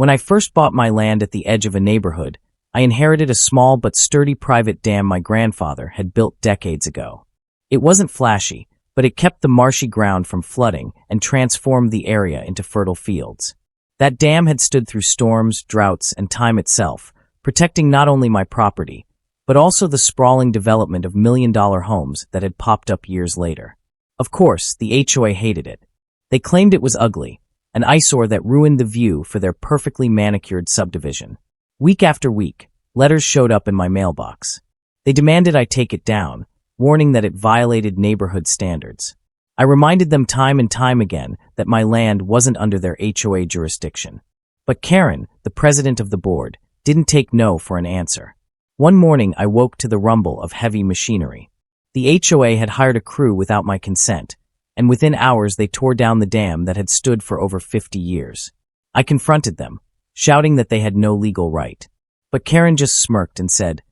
When I first bought my land at the edge of a neighborhood, I inherited a small but sturdy private dam my grandfather had built decades ago. It wasn't flashy, but it kept the marshy ground from flooding and transformed the area into fertile fields. That dam had stood through storms, droughts, and time itself, protecting not only my property, but also the sprawling development of million-dollar homes that had popped up years later. Of course, the HOA hated it. They claimed it was ugly, an eyesore that ruined the view for their perfectly manicured subdivision. Week after week, letters showed up in my mailbox. They demanded I take it down, warning that it violated neighborhood standards. I reminded them time and time again that my land wasn't under their HOA jurisdiction. But Karen, the president of the board, didn't take no for an answer. One morning I woke to the rumble of heavy machinery. The HOA had hired a crew without my consent, and within hours they tore down the dam that had stood for over 50 years. I confronted them, shouting that they had no legal right. But Karen just smirked and said,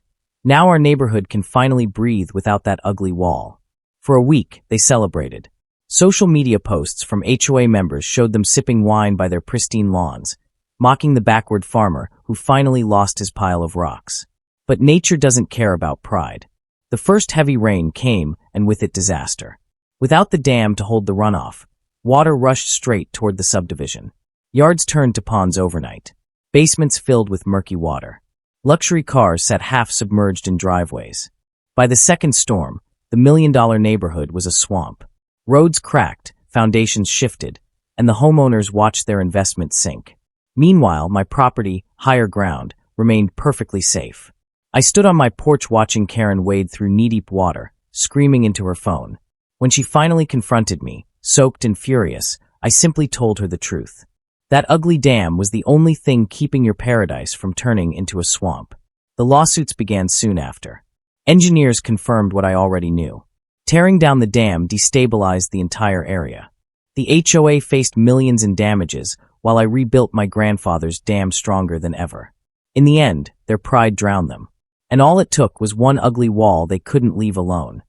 "Now our neighborhood can finally breathe without that ugly wall." For a week, they celebrated. Social media posts from HOA members showed them sipping wine by their pristine lawns, mocking the backward farmer who finally lost his pile of rocks. But nature doesn't care about pride. The first heavy rain came, and with it disaster. Without the dam to hold the runoff, water rushed straight toward the subdivision. Yards turned to ponds overnight. Basements filled with murky water. Luxury cars sat half-submerged in driveways. By the second storm, the million-dollar neighborhood was a swamp. Roads cracked, foundations shifted, and the homeowners watched their investment sink. Meanwhile, my property, higher ground, remained perfectly safe. I stood on my porch watching Karen wade through knee-deep water, screaming into her phone. When she finally confronted me, soaked and furious, I simply told her the truth. That ugly dam was the only thing keeping your paradise from turning into a swamp. The lawsuits began soon after. Engineers confirmed what I already knew. Tearing down the dam destabilized the entire area. The HOA faced millions in damages, while I rebuilt my grandfather's dam stronger than ever. In the end, their pride drowned them. And all it took was one ugly wall they couldn't leave alone.